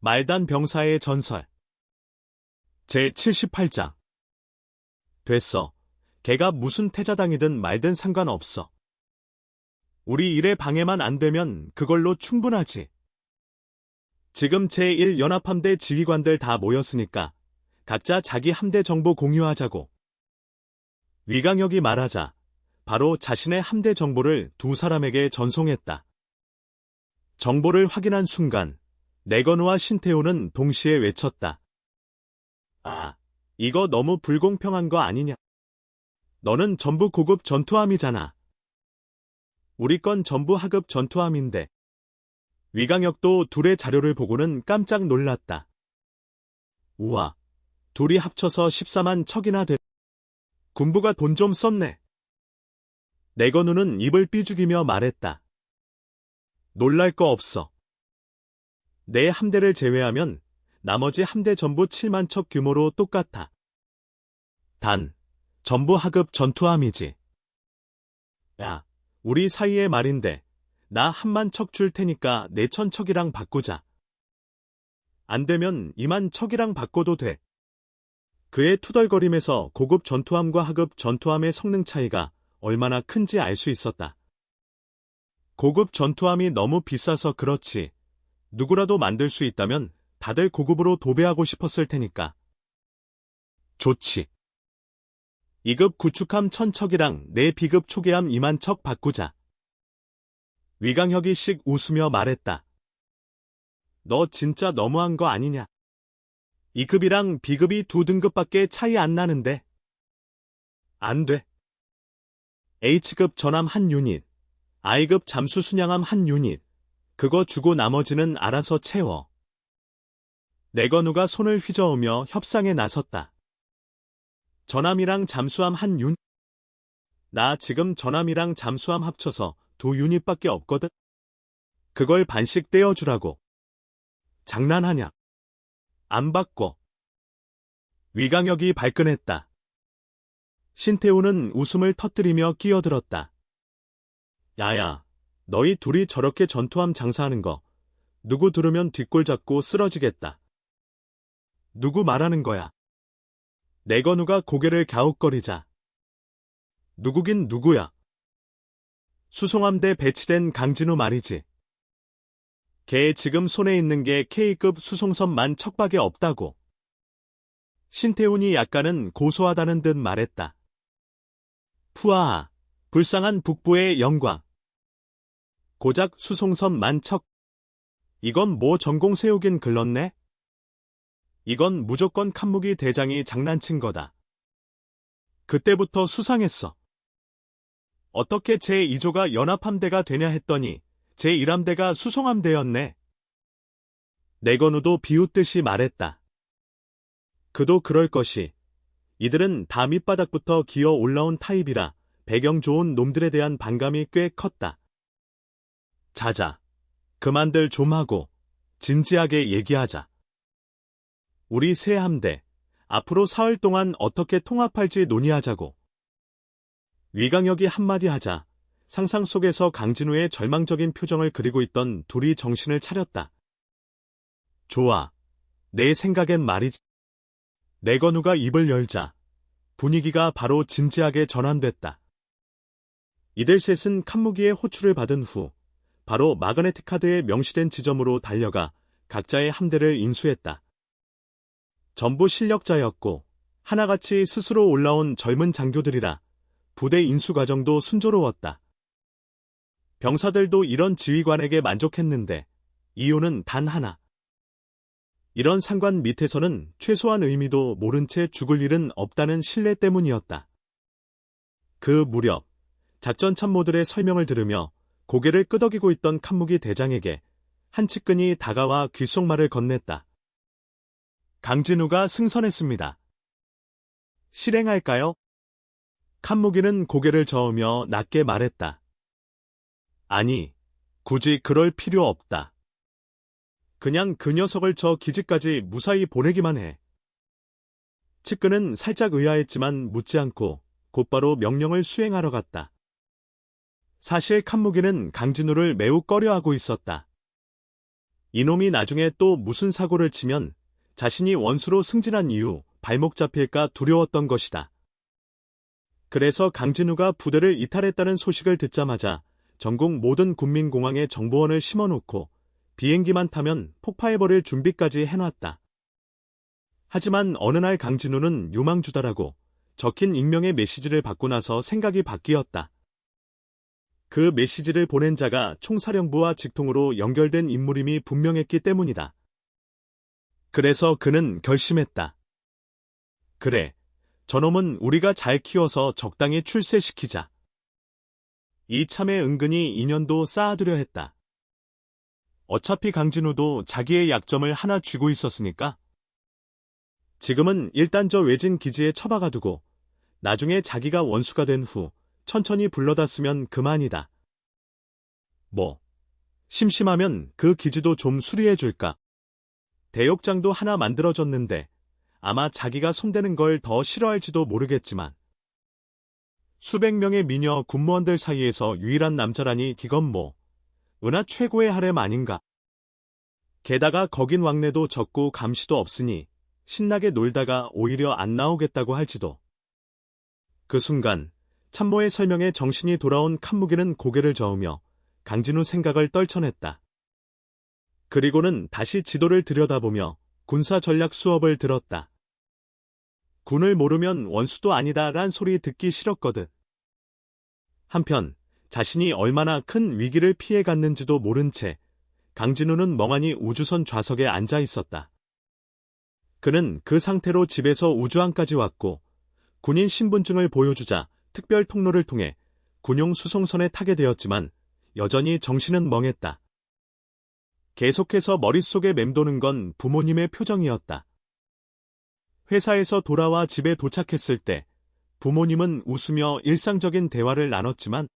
말단 병사의 전설 제78장 됐어. 걔가 무슨 태자당이든 말든 상관없어. 우리 일에 방해만 안 되면 그걸로 충분하지. 지금 제1연합함대 지휘관들 다 모였으니까 각자 자기 함대 정보 공유하자고. 위강혁이 말하자 바로 자신의 함대 정보를 두 사람에게 전송했다. 정보를 확인한 순간 내건우와 신태호는 동시에 외쳤다. 아, 이거 너무 불공평한 거 아니냐? 너는 전부 고급 전투함이잖아. 우리 건 전부 하급 전투함인데. 위강혁도 둘의 자료를 보고는 깜짝 놀랐다. 우와, 둘이 합쳐서 14만 척이나 됐. 군부가 돈 좀 썼네. 내건우는 입을 삐죽이며 말했다. 놀랄 거 없어. 내 함대를 제외하면 나머지 함대 전부 7만 척 규모로 똑같아. 단, 전부 하급 전투함이지. 야, 우리 사이의 말인데 나 1만 척 줄 테니까 4천 척이랑 바꾸자. 안 되면 2만 척이랑 바꿔도 돼. 그의 투덜거림에서 고급 전투함과 하급 전투함의 성능 차이가 얼마나 큰지 알 수 있었다. 고급 전투함이 너무 비싸서 그렇지. 누구라도 만들 수 있다면 다들 고급으로 도배하고 싶었을 테니까. 좋지. 2급 구축함 1000척이랑 내 비급 초계함 2만 척 바꾸자. 위강혁이 씩 웃으며 말했다. 너 진짜 너무한 거 아니냐? 2급이랑 B급이 2등급밖에 차이 안 나는데. 안 돼. H급 전함 1유닛, I급 잠수 순양함 1유닛, 그거 주고 나머지는 알아서 채워. 내건우가 손을 휘저으며 협상에 나섰다. 전함이랑 잠수함 1유닛? 나 지금 전함이랑 잠수함 합쳐서 2유닛밖에 없거든? 그걸 반씩 떼어주라고. 장난하냐? 안 바꿔. 위강혁이 발끈했다. 신태호는 웃음을 터뜨리며 끼어들었다. 야야, 너희 둘이 저렇게 전투함 장사하는 거 누구 들으면 뒷골 잡고 쓰러지겠다. 누구 말하는 거야? 내건우가 고개를 갸웃거리자. 누구긴 누구야? 수송함대 배치된 강진우 말이지. 걔 지금 손에 있는 게 K급 수송선만 척밖에 없다고. 신태훈이 약간은 고소하다는 듯 말했다. 푸아, 불쌍한 북부의 영광. 고작 수송선 만척. 이건 뭐 전공 세우긴 글렀네? 이건 무조건 칸무기 대장이 장난친 거다. 그때부터 수상했어. 어떻게 제2조가 연합함대가 되냐 했더니 제1함대가 수송함대였네. 내건우도 비웃듯이 말했다. 그도 그럴 것이. 이들은 다 밑바닥부터 기어 올라온 타입이라 배경 좋은 놈들에 대한 반감이 꽤 컸다. 자자, 그만들 좀 하고 진지하게 얘기하자. 우리 새 함대, 앞으로 사흘 동안 어떻게 통합할지 논의하자고. 위강혁이 한마디 하자 상상 속에서 강진우의 절망적인 표정을 그리고 있던 둘이 정신을 차렸다. 좋아, 내 생각엔 말이지. 내건우가 입을 열자 분위기가 바로 진지하게 전환됐다. 이들 셋은 칸무기의 호출을 받은 후 바로 마그네틱 카드에 명시된 지점으로 달려가 각자의 함대를 인수했다. 전부 실력자였고 하나같이 스스로 올라온 젊은 장교들이라 부대 인수 과정도 순조로웠다. 병사들도 이런 지휘관에게 만족했는데 이유는 단 하나. 이런 상관 밑에서는 최소한 의미도 모른 채 죽을 일은 없다는 신뢰 때문이었다. 그 무렵 작전 참모들의 설명을 들으며 고개를 끄덕이고 있던 칸무기 대장에게 한 측근이 다가와 귓속말을 건넸다. 강진우가 승선했습니다. 실행할까요? 칸무기는 고개를 저으며 낮게 말했다. 아니, 굳이 그럴 필요 없다. 그냥 그 녀석을 저 기지까지 무사히 보내기만 해. 측근은 살짝 의아했지만 묻지 않고 곧바로 명령을 수행하러 갔다. 사실 칸무기는 강진우를 매우 꺼려하고 있었다. 이놈이 나중에 또 무슨 사고를 치면 자신이 원수로 승진한 이후 발목 잡힐까 두려웠던 것이다. 그래서 강진우가 부대를 이탈했다는 소식을 듣자마자 전국 모든 군민공항에 정보원을 심어놓고 비행기만 타면 폭파해버릴 준비까지 해놨다. 하지만 어느 날 강진우는 유망주다라고 적힌 익명의 메시지를 받고 나서 생각이 바뀌었다. 그 메시지를 보낸 자가 총사령부와 직통으로 연결된 인물임이 분명했기 때문이다. 그래서 그는 결심했다. 그래, 저놈은 우리가 잘 키워서 적당히 출세시키자. 이참에 은근히 인연도 쌓아두려 했다. 어차피 강진우도 자기의 약점을 하나 쥐고 있었으니까. 지금은 일단 저 외진 기지에 처박아두고 나중에 자기가 원수가 된 후 천천히 불러다 쓰면 그만이다. 뭐, 심심하면 그 기지도 좀 수리해줄까? 대욕장도 하나 만들어줬는데 아마 자기가 손대는 걸 더 싫어할지도 모르겠지만 수백 명의 미녀 군무원들 사이에서 유일한 남자라니 기건 뭐 은하 최고의 하렘 아닌가? 게다가 거긴 왕래도 적고 감시도 없으니 신나게 놀다가 오히려 안 나오겠다고 할지도. 그 순간 참모의 설명에 정신이 돌아온 칸무기는 고개를 저으며 강진우 생각을 떨쳐냈다. 그리고는 다시 지도를 들여다보며 군사 전략 수업을 들었다. 군을 모르면 원수도 아니다 란 소리 듣기 싫었거든. 한편 자신이 얼마나 큰 위기를 피해갔는지도 모른 채 강진우는 멍하니 우주선 좌석에 앉아 있었다. 그는 그 상태로 집에서 우주항까지 왔고 군인 신분증을 보여주자 특별 통로를 통해 군용 수송선에 타게 되었지만 여전히 정신은 멍했다. 계속해서 머릿속에 맴도는 건 부모님의 표정이었다. 회사에서 돌아와 집에 도착했을 때 부모님은 웃으며 일상적인 대화를 나눴지만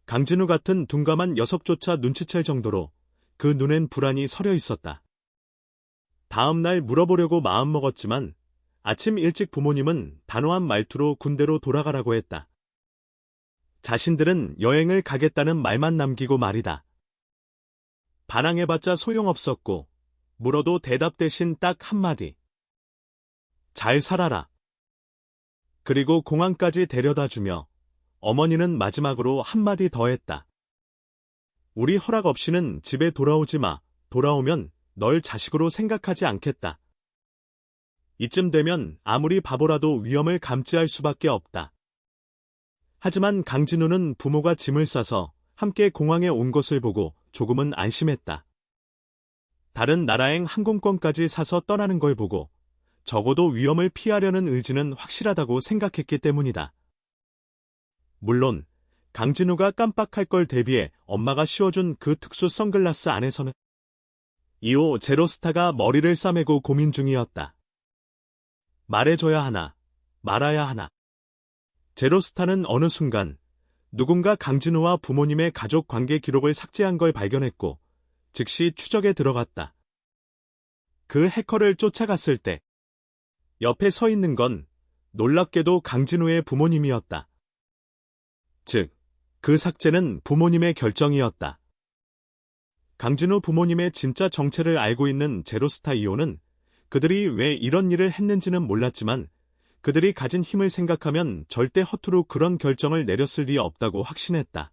강진우 같은 둔감한 녀석조차 눈치챌 정도로 그 눈엔 불안이 서려 있었다. 다음 날 물어보려고 마음먹었지만 아침 일찍 부모님은 단호한 말투로 군대로 돌아가라고 했다. 자신들은 여행을 가겠다는 말만 남기고 말이다. 반항해봤자 소용없었고 물어도 대답 대신 딱 한마디. 잘 살아라. 그리고 공항까지 데려다주며 어머니는 마지막으로 한마디 더 했다. 우리 허락 없이는 집에 돌아오지 마. 돌아오면 널 자식으로 생각하지 않겠다. 이쯤 되면 아무리 바보라도 위험을 감지할 수밖에 없다. 하지만 강진우는 부모가 짐을 싸서 함께 공항에 온 것을 보고 조금은 안심했다. 다른 나라행 항공권까지 사서 떠나는 걸 보고 적어도 위험을 피하려는 의지는 확실하다고 생각했기 때문이다. 물론 강진우가 깜빡할 걸 대비해 엄마가 씌워준 그 특수 선글라스 안에서는 2호 제로스타가 머리를 싸매고 고민 중이었다. 말해줘야 하나, 말아야 하나. 제로스타는 어느 순간 누군가 강진우와 부모님의 가족 관계 기록을 삭제한 걸 발견했고 즉시 추적에 들어갔다. 그 해커를 쫓아갔을 때 옆에 서 있는 건 놀랍게도 강진우의 부모님이었다. 즉, 그 삭제는 부모님의 결정이었다. 강진우 부모님의 진짜 정체를 알고 있는 제로스타 2호는 그들이 왜 이런 일을 했는지는 몰랐지만 그들이 가진 힘을 생각하면 절대 허투루 그런 결정을 내렸을 리 없다고 확신했다.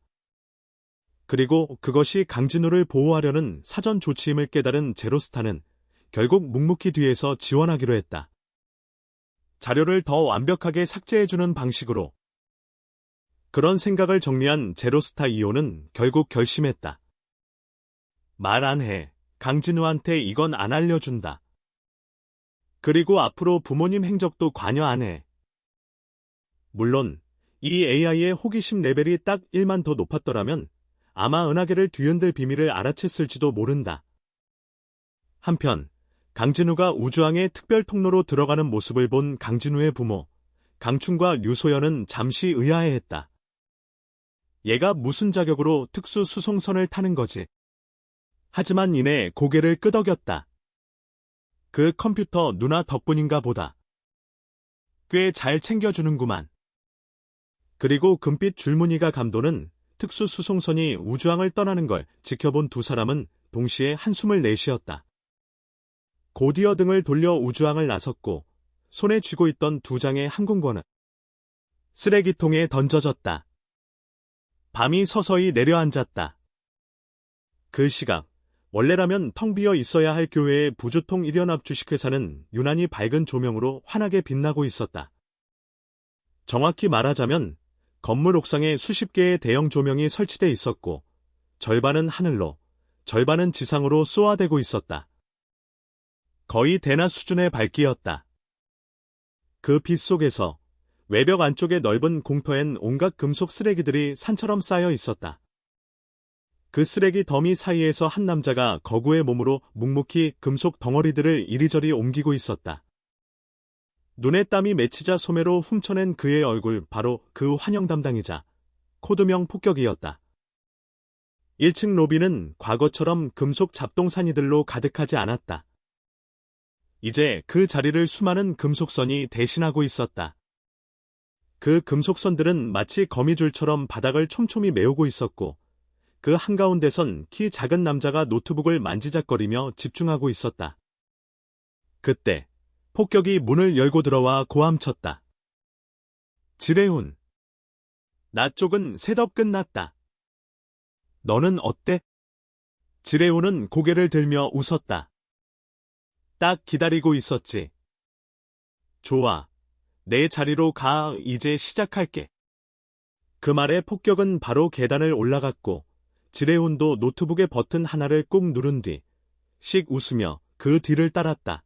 그리고 그것이 강진우를 보호하려는 사전 조치임을 깨달은 제로스타는 결국 묵묵히 뒤에서 지원하기로 했다. 자료를 더 완벽하게 삭제해주는 방식으로. 그런 생각을 정리한 제로스타 2호는 결국 결심했다. 말 안 해. 강진우한테 이건 안 알려준다. 그리고 앞으로 부모님 행적도 관여 안 해. 물론 이 AI의 호기심 레벨이 딱 1만 더 높았더라면 아마 은하계를 뒤흔들 비밀을 알아챘을지도 모른다. 한편 강진우가 우주항의 특별 통로로 들어가는 모습을 본 강진우의 부모 강춘과 류소연은 잠시 의아해했다. 얘가 무슨 자격으로 특수 수송선을 타는 거지? 하지만 이내 고개를 끄덕였다. 그 컴퓨터 누나 덕분인가 보다. 꽤 잘 챙겨주는구만. 그리고 금빛 줄무늬가 감도는 특수 수송선이 우주항을 떠나는 걸 지켜본 두 사람은 동시에 한숨을 내쉬었다. 곧이어 등을 돌려 우주항을 나섰고 손에 쥐고 있던 2장의 항공권은 쓰레기통에 던져졌다. 밤이 서서히 내려앉았다. 그 시각, 원래라면 텅 비어 있어야 할 교회의 부주통 일연합 주식회사는 유난히 밝은 조명으로 환하게 빛나고 있었다. 정확히 말하자면 건물 옥상에 수십 개의 대형 조명이 설치돼 있었고 절반은 하늘로, 절반은 지상으로 쏘아대고 있었다. 거의 대낮 수준의 밝기였다. 그 빛 속에서 외벽 안쪽의 넓은 공터엔 온갖 금속 쓰레기들이 산처럼 쌓여 있었다. 그 쓰레기 더미 사이에서 한 남자가 거구의 몸으로 묵묵히 금속 덩어리들을 이리저리 옮기고 있었다. 눈에 땀이 맺히자 소매로 훔쳐낸 그의 얼굴, 바로 그 환영 담당이자 코드명 폭격이었다. 1층 로비는 과거처럼 금속 잡동사니들로 가득하지 않았다. 이제 그 자리를 수많은 금속선이 대신하고 있었다. 그 금속선들은 마치 거미줄처럼 바닥을 촘촘히 메우고 있었고 그 한가운데선 키 작은 남자가 노트북을 만지작거리며 집중하고 있었다. 그때 폭격이 문을 열고 들어와 고함쳤다. 지레훈. 나 쪽은 셋업 끝났다. 너는 어때? 지레훈은 고개를 들며 웃었다. 딱 기다리고 있었지. 좋아. 내 자리로 가. 이제 시작할게. 그 말에 폭격은 바로 계단을 올라갔고 지레훈도 노트북의 버튼 하나를 꾹 누른 뒤 씩 웃으며 그 뒤를 따랐다.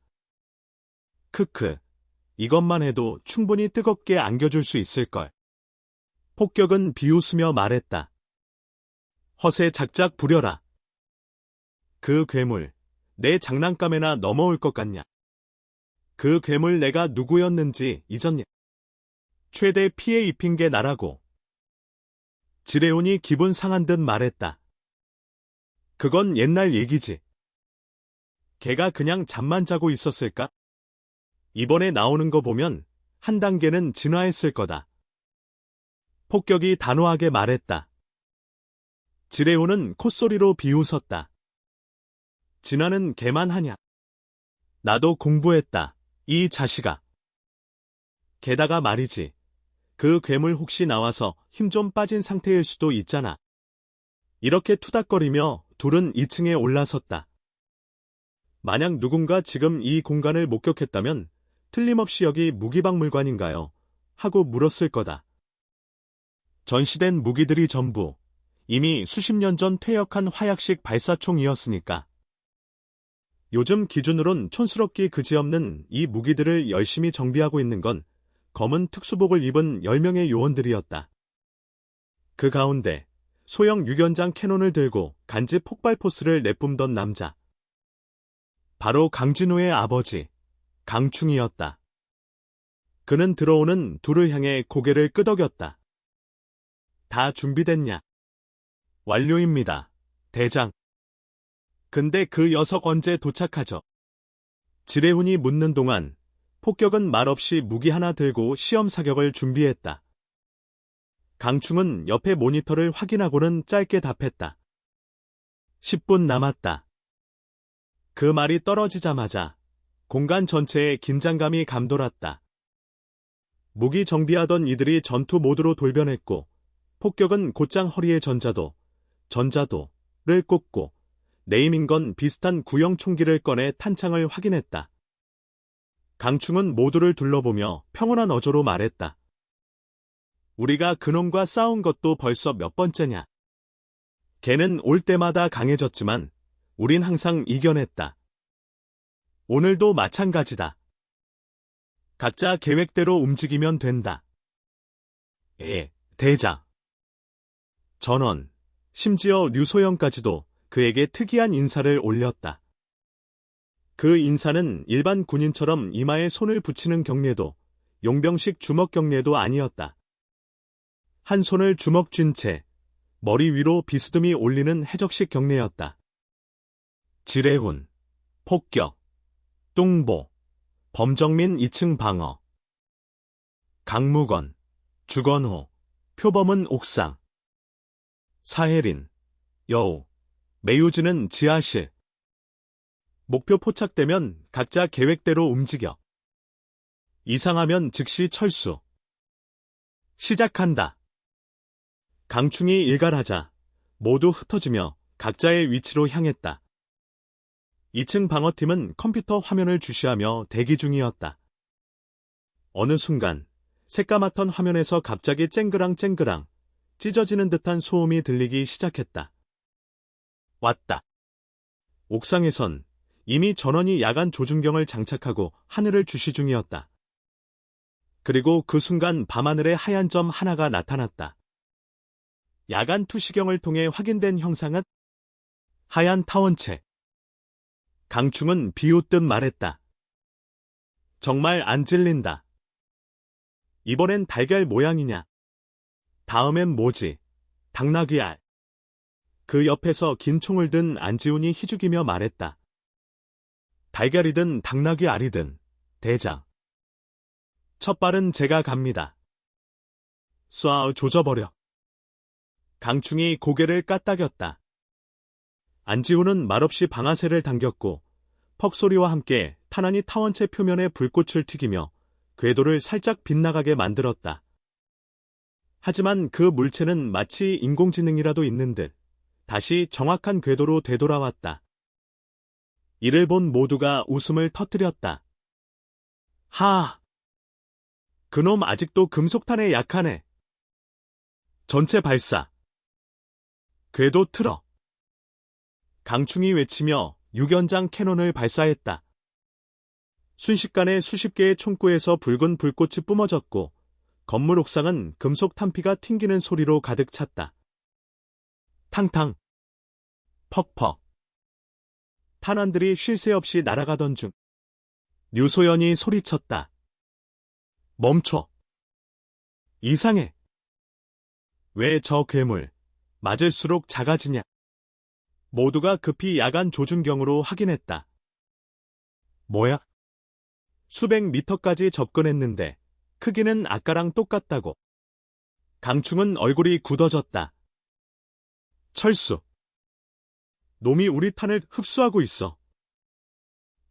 크크. 이것만 해도 충분히 뜨겁게 안겨줄 수 있을걸. 폭격은 비웃으며 말했다. 허세 작작 부려라. 그 괴물. 내 장난감에나 넘어올 것 같냐? 그 괴물 내가 누구였는지 잊었냐? 최대 피해 입힌 게 나라고. 지레온이 기분 상한 듯 말했다. 그건 옛날 얘기지. 걔가 그냥 잠만 자고 있었을까? 이번에 나오는 거 보면 한 단계는 진화했을 거다. 폭격이 단호하게 말했다. 지레온은 콧소리로 비웃었다. 진화는 걔만 하냐? 나도 공부했다. 이 자식아. 게다가 말이지. 그 괴물 혹시 나와서 힘 좀 빠진 상태일 수도 있잖아. 이렇게 투닥거리며 둘은 2층에 올라섰다. 만약 누군가 지금 이 공간을 목격했다면 틀림없이 여기 무기박물관인가요? 하고 물었을 거다. 전시된 무기들이 전부 이미 수십 년 전 퇴역한 화약식 발사총이었으니까. 요즘 기준으론 촌스럽기 그지없는 이 무기들을 열심히 정비하고 있는 건 검은 특수복을 입은 10명의 요원들이었다. 그 가운데 소형 6연장 캐논을 들고 간지 폭발 포스를 내뿜던 남자. 바로 강진호의 아버지, 강충이었다. 그는 들어오는 둘을 향해 고개를 끄덕였다. 다 준비됐냐? 완료입니다, 대장. 근데 그 녀석 언제 도착하죠? 지레훈이 묻는 동안 폭격은 말없이 무기 하나 들고 시험 사격을 준비했다. 강충은 옆에 모니터를 확인하고는 짧게 답했다. 10분 남았다. 그 말이 떨어지자마자 공간 전체에 긴장감이 감돌았다. 무기 정비하던 이들이 전투 모드로 돌변했고 폭격은 곧장 허리에 전자도를 꽂고 네이밍건 비슷한 구형 총기를 꺼내 탄창을 확인했다. 강충은 모두를 둘러보며 평온한 어조로 말했다. 우리가 그놈과 싸운 것도 벌써 몇 번째냐. 걔는 올 때마다 강해졌지만 우린 항상 이겨냈다. 오늘도 마찬가지다. 각자 계획대로 움직이면 된다. 대장. 전원, 심지어 류소영까지도 그에게 특이한 인사를 올렸다. 그 인사는 일반 군인처럼 이마에 손을 붙이는 경례도, 용병식 주먹 경례도 아니었다. 한 손을 주먹 쥔 채 머리 위로 비스듬히 올리는 해적식 경례였다. 지레훈, 폭격, 뚱보, 범정민 2층 방어. 강무건, 주건호, 표범은 옥상. 사혜린, 여우, 메유지는 지하실. 목표 포착되면 각자 계획대로 움직여. 이상하면 즉시 철수. 시작한다. 강충이 일갈하자 모두 흩어지며 각자의 위치로 향했다. 2층 방어팀은 컴퓨터 화면을 주시하며 대기 중이었다. 어느 순간 새까맣던 화면에서 갑자기 쨍그랑쨍그랑 찢어지는 듯한 소음이 들리기 시작했다. 왔다. 옥상에선 이미 전원이 야간 조준경을 장착하고 하늘을 주시 중이었다. 그리고 그 순간 밤하늘에 하얀 점 하나가 나타났다. 야간 투시경을 통해 확인된 형상은 하얀 타원체. 강충은 비웃듯 말했다. 정말 안 질린다. 이번엔 달걀 모양이냐? 다음엔 뭐지? 당나귀 알. 그 옆에서 긴 총을 든 안지훈이 희죽이며 말했다. 달걀이든 당나귀 알이든 대장. 첫 발은 제가 갑니다. 쏴 조져버려. 강충이 고개를 까딱였다. 안지훈은 말없이 방아쇠를 당겼고 퍽 소리와 함께 탄환이 타원체 표면에 불꽃을 튀기며 궤도를 살짝 빗나가게 만들었다. 하지만 그 물체는 마치 인공지능이라도 있는 듯 다시 정확한 궤도로 되돌아왔다. 이를 본 모두가 웃음을 터뜨렸다. 하! 그놈 아직도 금속탄에 약하네. 전체 발사. 궤도 틀어. 강충이 외치며 6연장 캐논을 발사했다. 순식간에 수십 개의 총구에서 붉은 불꽃이 뿜어졌고 건물 옥상은 금속 탄피가 튕기는 소리로 가득 찼다. 탕탕. 퍽퍽. 탄환들이 쉴 새 없이 날아가던 중 류소연이 소리쳤다. 멈춰. 이상해. 왜 저 괴물 맞을수록 작아지냐? 모두가 급히 야간 조준경으로 확인했다. 뭐야? 수백 미터까지 접근했는데 크기는 아까랑 똑같다고. 강충은 얼굴이 굳어졌다. 철수. 놈이 우리 탄을 흡수하고 있어.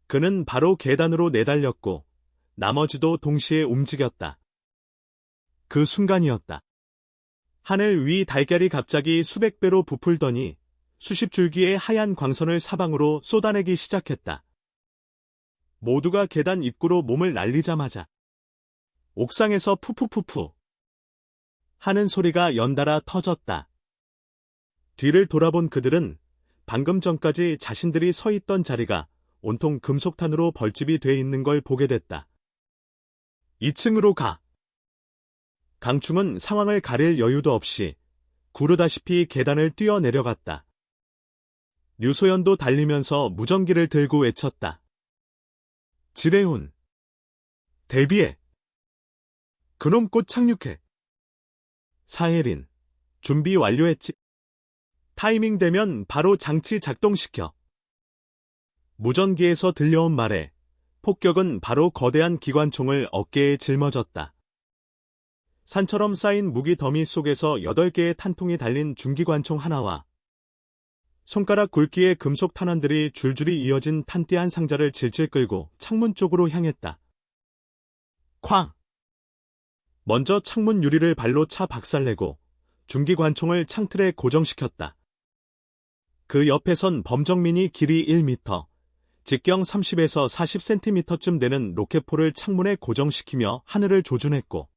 그는 바로 계단으로 내달렸고 나머지도 동시에 움직였다. 그 순간이었다. 하늘 위 달걀이 갑자기 수백 배로 부풀더니 수십 줄기의 하얀 광선을 사방으로 쏟아내기 시작했다. 모두가 계단 입구로 몸을 날리자마자 옥상에서 푸푸푸푸 하는 소리가 연달아 터졌다. 뒤를 돌아본 그들은 방금 전까지 자신들이 서 있던 자리가 온통 금속탄으로 벌집이 돼 있는 걸 보게 됐다. 2층으로 가. 강충은 상황을 가릴 여유도 없이 구르다시피 계단을 뛰어내려갔다. 류소연도 달리면서 무전기를 들고 외쳤다. 지레훈. 대비해. 그놈 곧 착륙해. 사혜린. 준비 완료했지. 타이밍 되면 바로 장치 작동시켜. 무전기에서 들려온 말에 폭격은 바로 거대한 기관총을 어깨에 짊어졌다. 산처럼 쌓인 무기 더미 속에서 8개의 탄통이 달린 중기관총 하나와 손가락 굵기의 금속 탄환들이 줄줄이 이어진 탄띠 한 상자를 질질 끌고 창문 쪽으로 향했다. 쾅! 먼저 창문 유리를 발로 차 박살내고 중기관총을 창틀에 고정시켰다. 그 옆에선 범정민이 길이 1m, 직경 30에서 40cm쯤 되는 로켓포를 창문에 고정시키며 하늘을 조준했고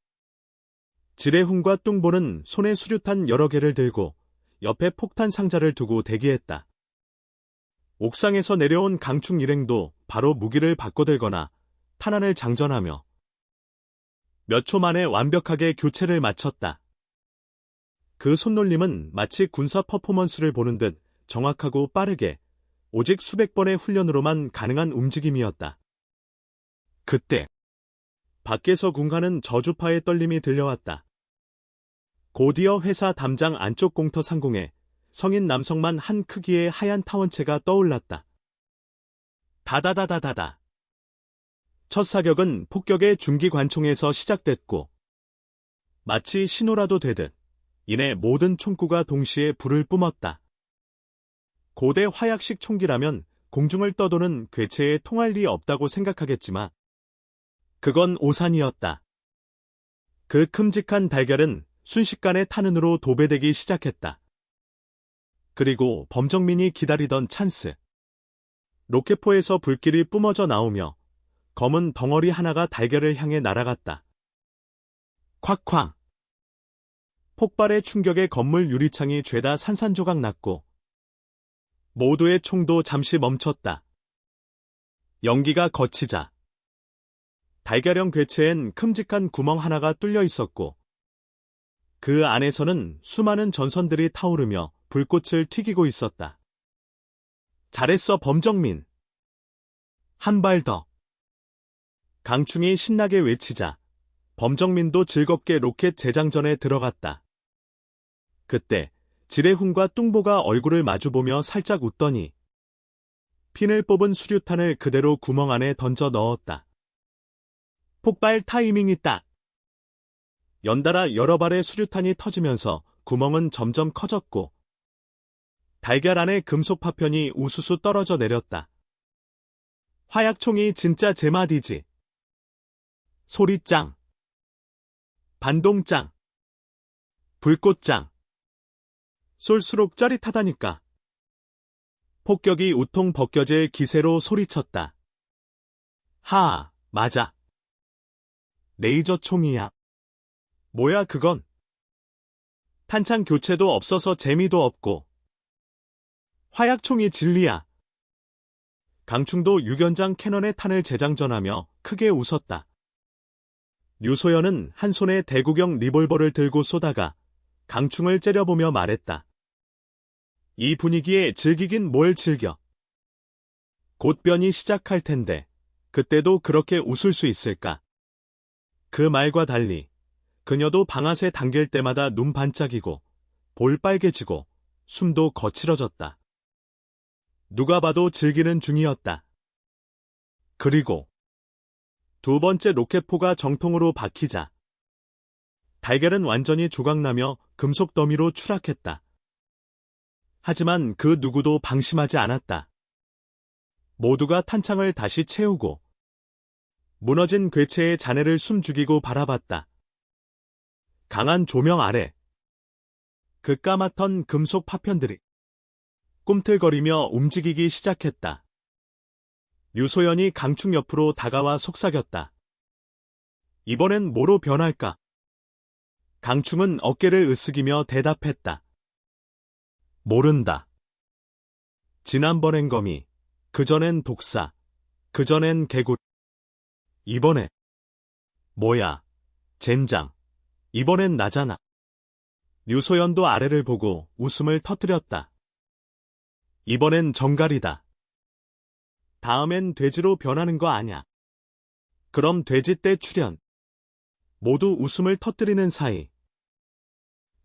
지레훈과 뚱보는 손에 수류탄 여러 개를 들고 옆에 폭탄 상자를 두고 대기했다. 옥상에서 내려온 강충 일행도 바로 무기를 바꿔들거나 탄환을 장전하며 몇 초 만에 완벽하게 교체를 마쳤다. 그 손놀림은 마치 군사 퍼포먼스를 보는 듯 정확하고 빠르게 오직 수백 번의 훈련으로만 가능한 움직임이었다. 그때 밖에서 궁하는 저주파의 떨림이 들려왔다. 곧이어 회사 담장 안쪽 공터 상공에 성인 남성만 한 크기의 하얀 타원체가 떠올랐다. 다다다다다다. 첫 사격은 폭격의 중기관총에서 시작됐고 마치 신호라도 되듯 이내 모든 총구가 동시에 불을 뿜었다. 고대 화약식 총기라면 공중을 떠도는 괴체에 통할 리 없다고 생각하겠지만 그건 오산이었다. 그 큼직한 달걀은 순식간에 탄은으로 도배되기 시작했다. 그리고 범정민이 기다리던 찬스. 로켓포에서 불길이 뿜어져 나오며 검은 덩어리 하나가 달걀을 향해 날아갔다. 콱쾅! 폭발의 충격에 건물 유리창이 죄다 산산조각 났고 모두의 총도 잠시 멈췄다. 연기가 거치자 달걀형 괴체엔 큼직한 구멍 하나가 뚫려 있었고 그 안에서는 수많은 전선들이 타오르며 불꽃을 튀기고 있었다. 잘했어, 범정민. 한 발 더. 강충이 신나게 외치자 범정민도 즐겁게 로켓 재장전에 들어갔다. 그때 지레훈과 뚱보가 얼굴을 마주보며 살짝 웃더니 핀을 뽑은 수류탄을 그대로 구멍 안에 던져 넣었다. 폭발 타이밍 있다. 연달아 여러 발의 수류탄이 터지면서 구멍은 점점 커졌고 달걀 안에 금속 파편이 우수수 떨어져 내렸다. 화약총이 진짜 제맛이지. 소리짱. 반동짱. 불꽃짱. 쏠수록 짜릿하다니까. 폭격이 우통 벗겨질 기세로 소리쳤다. 하, 맞아. 레이저 총이야. 뭐야 그건? 탄창 교체도 없어서 재미도 없고. 화약총이 진리야. 강충도 유견장 캐논의 탄을 재장전하며 크게 웃었다. 류소연은 한 손에 대구경 리볼버를 들고 쏘다가 강충을 째려보며 말했다. 이 분위기에 즐기긴 뭘 즐겨. 곧 변이 시작할 텐데 그때도 그렇게 웃을 수 있을까? 그 말과 달리 그녀도 방아쇠 당길 때마다 눈 반짝이고 볼 빨개지고 숨도 거칠어졌다. 누가 봐도 즐기는 중이었다. 그리고 두 번째 로켓포가 정통으로 박히자 달걀은 완전히 조각나며 금속 더미로 추락했다. 하지만 그 누구도 방심하지 않았다. 모두가 탄창을 다시 채우고 무너진 괴체의 잔해를 숨죽이고 바라봤다. 강한 조명 아래 그 까맣던 금속 파편들이 꿈틀거리며 움직이기 시작했다. 유소연이 강충 옆으로 다가와 속삭였다. 이번엔 뭐로 변할까? 강충은 어깨를 으쓱이며 대답했다. 모른다. 지난번엔 거미, 그전엔 독사, 그전엔 개구리. 이번에 뭐야, 젠장. 이번엔 나잖아. 유소연도 아래를 보고 웃음을 터뜨렸다. 이번엔 정갈이다. 다음엔 돼지로 변하는 거 아냐. 그럼 돼지 떼 출연. 모두 웃음을 터뜨리는 사이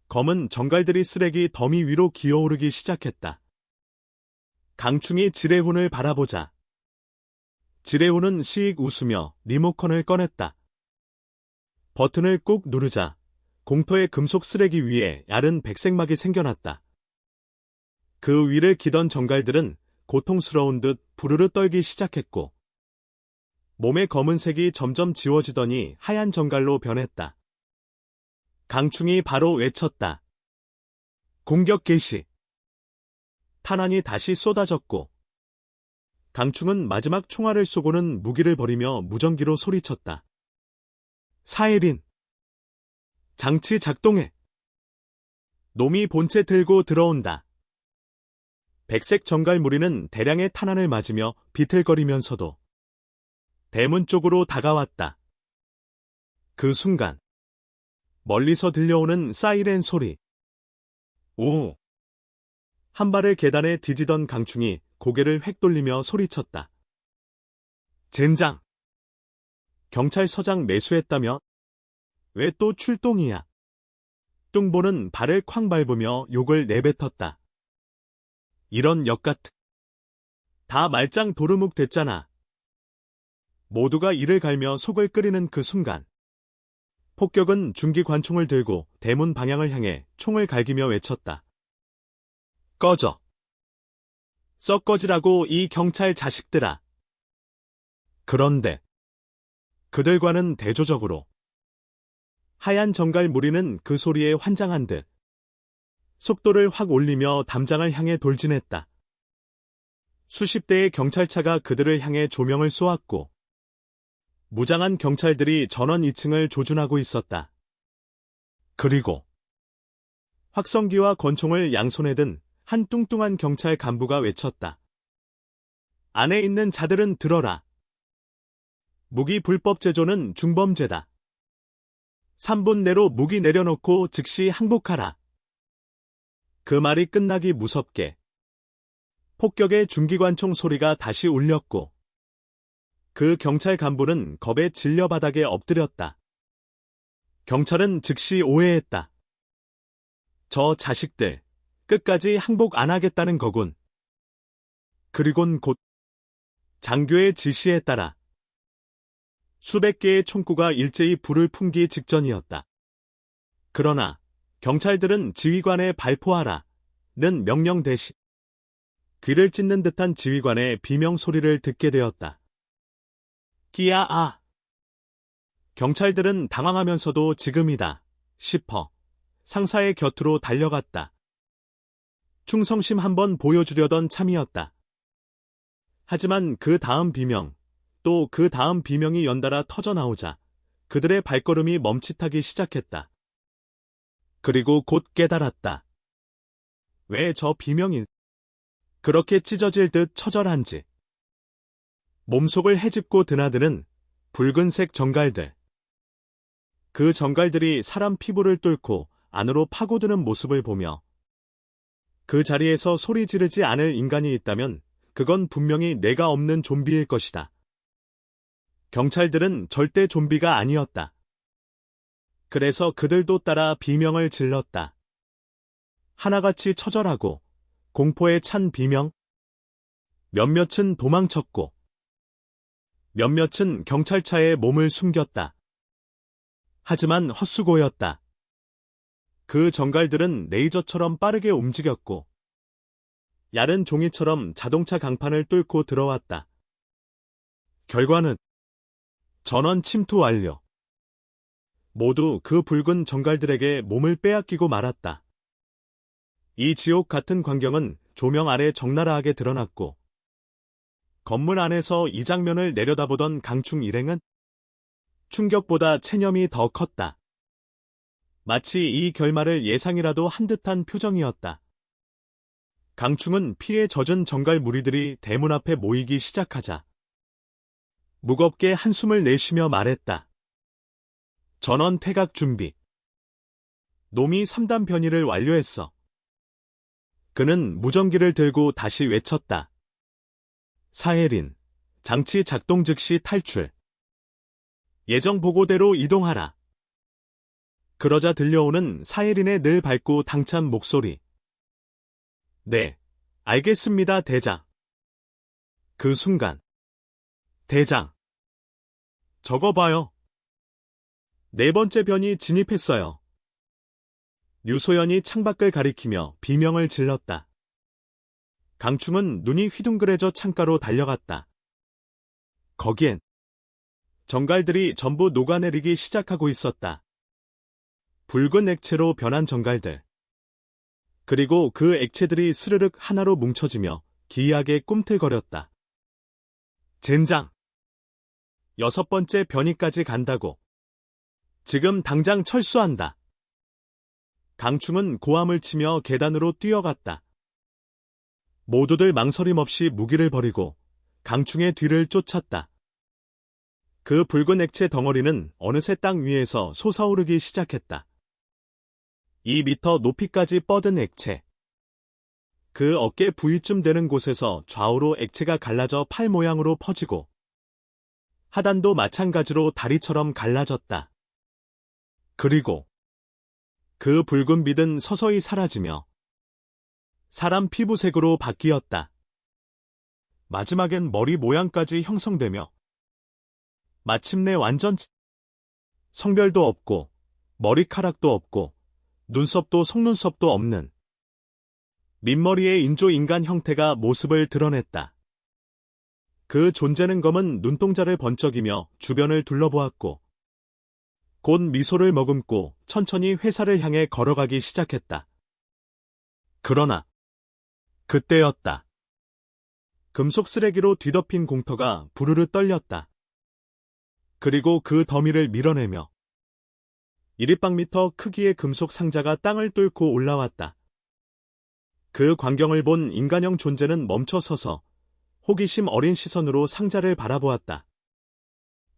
검은 정갈들이 쓰레기 더미 위로 기어오르기 시작했다. 강충이 지레훈을 바라보자 지레훈은 시익 웃으며 리모컨을 꺼냈다. 버튼을 꾹 누르자 공터의 금속 쓰레기 위에 얇은 백색막이 생겨났다. 그 위를 기던 정갈들은 고통스러운 듯 부르르 떨기 시작했고 몸의 검은색이 점점 지워지더니 하얀 정갈로 변했다. 강충이 바로 외쳤다. 공격 개시. 탄환이 다시 쏟아졌고 강충은 마지막 총알을 쏘고는 무기를 버리며 무전기로 소리쳤다. 사해린. 장치 작동해. 놈이 본체 들고 들어온다. 백색 정갈 무리는 대량의 탄환을 맞으며 비틀거리면서도 대문 쪽으로 다가왔다. 그 순간 멀리서 들려오는 사이렌 소리. 오! 한 발을 계단에 디디던 강충이 고개를 획 돌리며 소리쳤다. 젠장! 경찰서장 매수했다며? 왜 또 출동이야? 뚱보는 발을 쾅 밟으며 욕을 내뱉었다. 이런 역같은. 다 말짱 도루묵 됐잖아. 모두가 이를 갈며 속을 끓이는 그 순간 폭격은 중기 관총을 들고 대문 방향을 향해 총을 갈기며 외쳤다. 꺼져. 썩 꺼지라고 이 경찰 자식들아. 그런데 그들과는 대조적으로 하얀 정갈 무리는 그 소리에 환장한 듯 속도를 확 올리며 담장을 향해 돌진했다. 수십 대의 경찰차가 그들을 향해 조명을 쏘았고 무장한 경찰들이 전원 2층을 조준하고 있었다. 그리고 확성기와 권총을 양손에 든 한 뚱뚱한 경찰 간부가 외쳤다. 안에 있는 자들은 들어라. 무기 불법 제조는 중범죄다. 3분 내로 무기 내려놓고 즉시 항복하라. 그 말이 끝나기 무섭게 폭격의 중기관총 소리가 다시 울렸고 그 경찰 간부는 겁에 질려 바닥에 엎드렸다. 경찰은 즉시 오해했다. 저 자식들 끝까지 항복 안 하겠다는 거군. 그리곤 곧 장교의 지시에 따라 수백 개의 총구가 일제히 불을 품기 직전이었다. 그러나 경찰들은 지휘관에 발포하라 는 명령 대신 귀를 찢는 듯한 지휘관의 비명 소리를 듣게 되었다. 끼야 아! 경찰들은 당황하면서도 지금이다 싶어 상사의 곁으로 달려갔다. 충성심 한번 보여주려던 참이었다. 하지만 그 다음 비명, 또 그 다음 비명이 연달아 터져나오자 그들의 발걸음이 멈칫하기 시작했다. 그리고 곧 깨달았다. 왜 저 비명이 그렇게 찢어질 듯 처절한지. 몸속을 헤집고 드나드는 붉은색 정갈들. 그 정갈들이 사람 피부를 뚫고 안으로 파고드는 모습을 보며 그 자리에서 소리 지르지 않을 인간이 있다면 그건 분명히 뇌가 없는 좀비일 것이다. 경찰들은 절대 좀비가 아니었다. 그래서 그들도 따라 비명을 질렀다. 하나같이 처절하고 공포에 찬 비명. 몇몇은 도망쳤고 몇몇은 경찰차에 몸을 숨겼다. 하지만 헛수고였다. 그 정갈들은 레이저처럼 빠르게 움직였고 얇은 종이처럼 자동차 강판을 뚫고 들어왔다. 결과는 전원 침투 완료. 모두 그 붉은 정갈들에게 몸을 빼앗기고 말았다. 이 지옥 같은 광경은 조명 아래 적나라하게 드러났고 건물 안에서 이 장면을 내려다보던 강충 일행은 충격보다 체념이 더 컸다. 마치 이 결말을 예상이라도 한 듯한 표정이었다. 강충은 피에 젖은 정갈 무리들이 대문 앞에 모이기 시작하자 무겁게 한숨을 내쉬며 말했다. 전원 퇴각 준비. 놈이 3단 변이를 완료했어. 그는 무전기를 들고 다시 외쳤다. 사해린, 장치 작동 즉시 탈출. 예정 보고대로 이동하라. 그러자 들려오는 사해린의 늘 밝고 당찬 목소리. 네, 알겠습니다, 대장. 그 순간. 대장. 저거 봐요. 네 번째 변이 진입했어요. 류소연이 창밖을 가리키며 비명을 질렀다. 강충은 눈이 휘둥그레져 창가로 달려갔다. 거기엔 정갈들이 전부 녹아내리기 시작하고 있었다. 붉은 액체로 변한 정갈들. 그리고 그 액체들이 스르륵 하나로 뭉쳐지며 기이하게 꿈틀거렸다. 젠장! 6번째 변이까지 간다고. 지금 당장 철수한다. 강충은 고함을 치며 계단으로 뛰어갔다. 모두들 망설임 없이 무기를 버리고 강충의 뒤를 쫓았다. 그 붉은 액체 덩어리는 어느새 땅 위에서 솟아오르기 시작했다. 2미터 높이까지 뻗은 액체. 그 어깨 부위쯤 되는 곳에서 좌우로 액체가 갈라져 팔 모양으로 퍼지고 하단도 마찬가지로 다리처럼 갈라졌다. 그리고 그 붉은 빛은 서서히 사라지며 사람 피부색으로 바뀌었다. 마지막엔 머리 모양까지 형성되며 마침내 완전 성별도 없고 머리카락도 없고 눈썹도 속눈썹도 없는 민머리의 인조인간 형태가 모습을 드러냈다. 그 존재는 검은 눈동자를 번쩍이며 주변을 둘러보았고 곧 미소를 머금고 천천히 회사를 향해 걸어가기 시작했다. 그러나 그때였다. 금속 쓰레기로 뒤덮인 공터가 부르르 떨렸다. 그리고 그 더미를 밀어내며 1입방미터 크기의 금속 상자가 땅을 뚫고 올라왔다. 그 광경을 본 인간형 존재는 멈춰서서 호기심 어린 시선으로 상자를 바라보았다.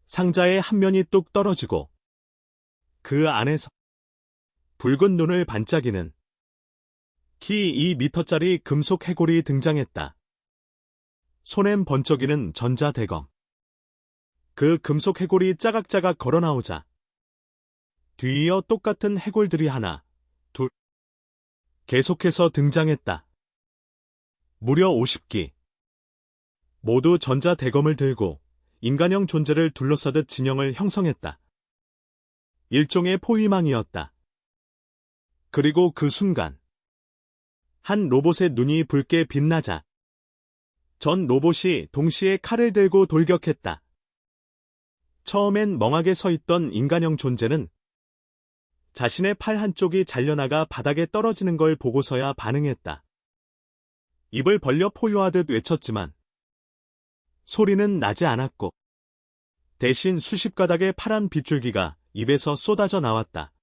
상자의 한 면이 뚝 떨어지고 그 안에서 붉은 눈을 반짝이는 키 2미터짜리 금속 해골이 등장했다. 손엔 번쩍이는 전자대검. 그 금속 해골이 짜각짜각 걸어나오자 뒤이어 똑같은 해골들이 하나, 둘 계속해서 등장했다. 무려 50기. 모두 전자대검을 들고 인간형 존재를 둘러싸듯 진영을 형성했다. 일종의 포위망이었다. 그리고 그 순간 한 로봇의 눈이 붉게 빛나자 전 로봇이 동시에 칼을 들고 돌격했다. 처음엔 멍하게 서 있던 인간형 존재는 자신의 팔 한쪽이 잘려나가 바닥에 떨어지는 걸 보고서야 반응했다. 입을 벌려 포효하듯 외쳤지만 소리는 나지 않았고 대신 수십 가닥의 파란 빗줄기가 입에서 쏟아져 나왔다.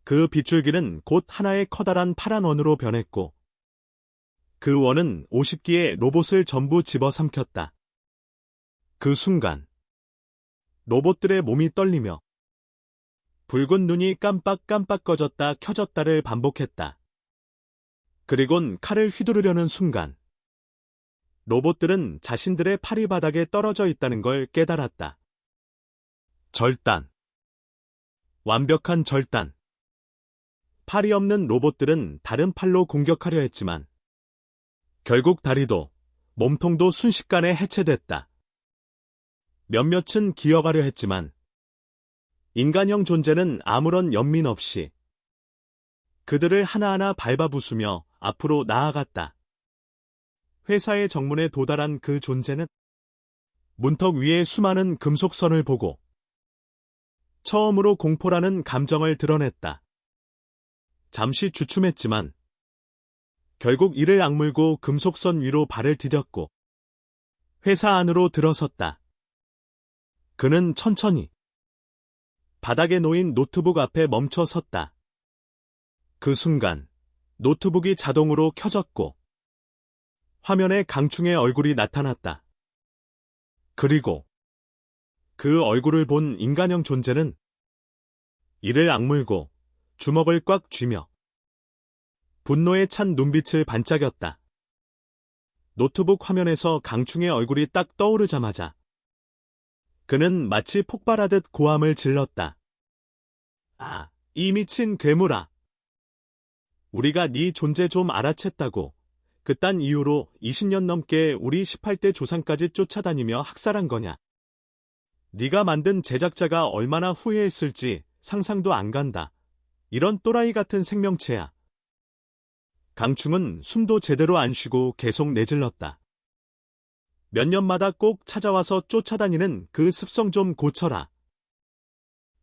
그 빗줄기는 곧 하나의 커다란 파란 원으로 변했고 그 원은 50기의 로봇을 전부 집어삼켰다. 그 순간 로봇들의 몸이 떨리며 붉은 눈이 깜빡깜빡 꺼졌다 켜졌다를 반복했다. 그리곤 칼을 휘두르려는 순간 로봇들은 자신들의 팔이 바닥에 떨어져 있다는 걸 깨달았다. 절단. 완벽한 절단. 팔이 없는 로봇들은 다른 팔로 공격하려 했지만 결국 다리도 몸통도 순식간에 해체됐다. 몇몇은 기어가려 했지만 인간형 존재는 아무런 연민 없이 그들을 하나하나 밟아부수며 앞으로 나아갔다. 회사의 정문에 도달한 그 존재는 문턱 위에 수많은 금속선을 보고 처음으로 공포라는 감정을 드러냈다. 잠시 주춤했지만 결국 이를 악물고 금속선 위로 발을 디뎠고 회사 안으로 들어섰다. 그는 천천히 바닥에 놓인 노트북 앞에 멈춰 섰다. 그 순간 노트북이 자동으로 켜졌고 화면에 강충의 얼굴이 나타났다. 그리고 그 얼굴을 본 인간형 존재는 이를 악물고 주먹을 꽉 쥐며 분노에 찬 눈빛을 반짝였다. 노트북 화면에서 강충의 얼굴이 딱 떠오르자마자 그는 마치 폭발하듯 고함을 질렀다. 아, 이 미친 괴물아. 우리가 네 존재 좀 알아챘다고 그딴 이유로 20년 넘게 우리 18대 조상까지 쫓아다니며 학살한 거냐. 네가 만든 제작자가 얼마나 후회했을지 상상도 안 간다. 이런 또라이 같은 생명체야. 강충은 숨도 제대로 안 쉬고 계속 내질렀다. 몇 년마다 꼭 찾아와서 쫓아다니는 그 습성 좀 고쳐라.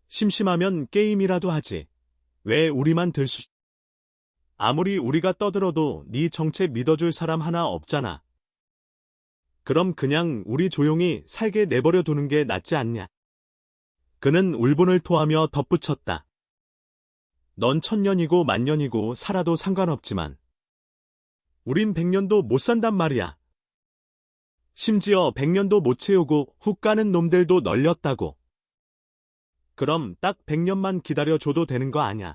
심심하면 게임이라도 하지. 왜 우리만 들쑤... 아무리 우리가 떠들어도 네 정체 믿어줄 사람 하나 없잖아. 그럼 그냥 우리 조용히 살게 내버려 두는 게 낫지 않냐. 그는 울분을 토하며 덧붙였다. 넌 1000년이고 만년이고 살아도 상관없지만 우린 100년도 못 산단 말이야. 심지어 100년도 못 채우고 훅 가는 놈들도 널렸다고. 그럼 딱 100년만 기다려줘도 되는 거 아냐.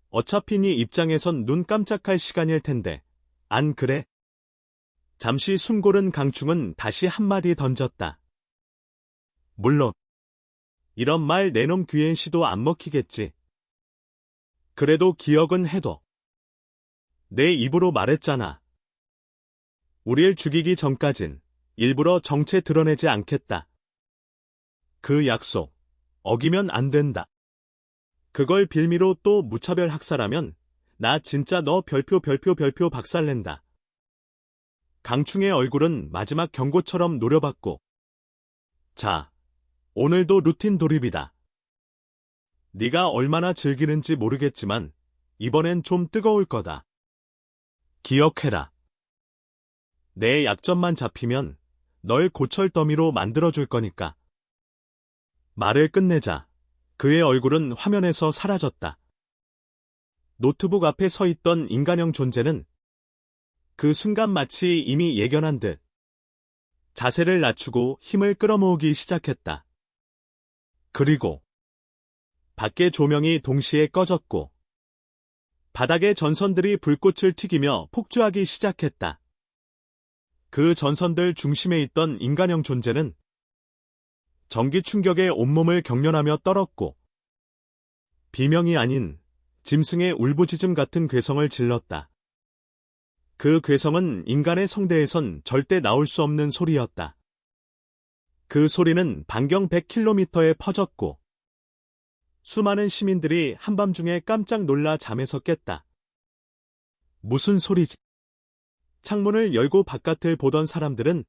어차피 네 입장에선 눈 깜짝할 시간일 텐데. 안 그래? 잠시 숨고른 강충은 다시 한마디 던졌다. 물론 이런 말 내놈 귀엔 시도 안 먹히겠지. 그래도 기억은 해둬. 내 입으로 말했잖아. 우릴 죽이기 전까진 일부러 정체 드러내지 않겠다. 그 약속 어기면 안 된다. 그걸 빌미로 또 무차별 학살하면 나 진짜 너 별표 박살낸다. 강충의 얼굴은 마지막 경고처럼 노려봤고. 자, 오늘도 루틴 돌입이다. 네가 얼마나 즐기는지 모르겠지만 이번엔 좀 뜨거울 거다. 기억해라. 내 약점만 잡히면 널 고철 더미로 만들어줄 거니까. 말을 끝내자 그의 얼굴은 화면에서 사라졌다. 노트북 앞에 서 있던 인간형 존재는 그 순간 마치 이미 예견한 듯 자세를 낮추고 힘을 끌어모으기 시작했다. 그리고 밖의 조명이 동시에 꺼졌고 바닥의 전선들이 불꽃을 튀기며 폭주하기 시작했다. 그 전선들 중심에 있던 인간형 존재는 전기 충격에 온몸을 경련하며 떨었고 비명이 아닌 짐승의 울부짖음 같은 괴성을 질렀다. 그 괴성은 인간의 성대에선 절대 나올 수 없는 소리였다. 그 소리는 반경 100km에 퍼졌고 수많은 시민들이 한밤중에 깜짝 놀라 잠에서 깼다. 무슨 소리지? 창문을 열고 바깥을 보던 사람들은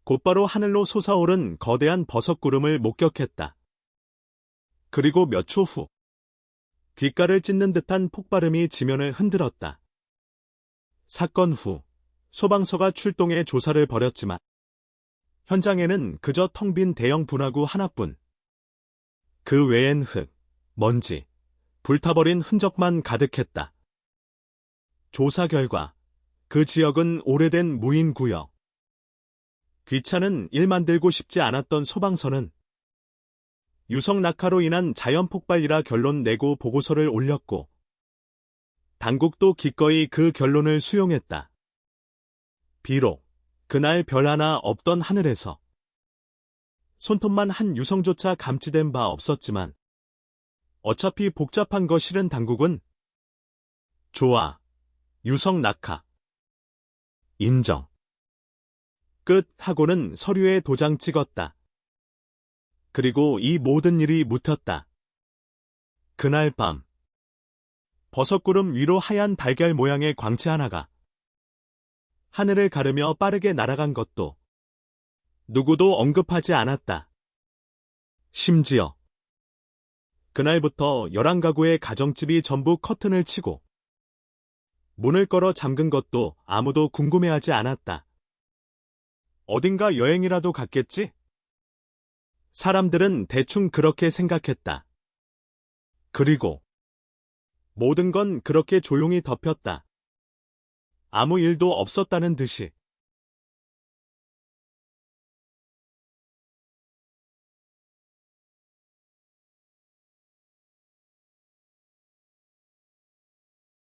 곧바로 하늘로 솟아오른 거대한 버섯구름을 목격했다. 그리고 몇 초 후, 귓가를 찢는 듯한 폭발음이 지면을 흔들었다. 사건 후, 소방서가 출동해 조사를 벌였지만 현장에는 그저 텅 빈 대형 분화구 하나뿐. 그 외엔 흙, 먼지, 불타버린 흔적만 가득했다. 조사 결과 그 지역은 오래된 무인구역. 귀찮은 일 만들고 싶지 않았던 소방서는 유성 낙하로 인한 자연 폭발이라 결론 내고 보고서를 올렸고 당국도 기꺼이 그 결론을 수용했다. 비록 그날 별 하나 없던 하늘에서 손톱만 한 유성조차 감지된 바 없었지만 어차피 복잡한 거 싫은 당국은 좋아, 유성 낙하. 인정. 끝 하고는 서류에 도장 찍었다. 그리고 이 모든 일이 묻혔다. 그날 밤 버섯구름 위로 하얀 달걀 모양의 광채 하나가 하늘을 가르며 빠르게 날아간 것도 누구도 언급하지 않았다. 심지어 그날부터 11가구의 가정집이 전부 커튼을 치고 문을 걸어 잠근 것도 아무도 궁금해하지 않았다. 어딘가 여행이라도 갔겠지? 사람들은 대충 그렇게 생각했다. 그리고 모든 건 그렇게 조용히 덮였다. 아무 일도 없었다는 듯이.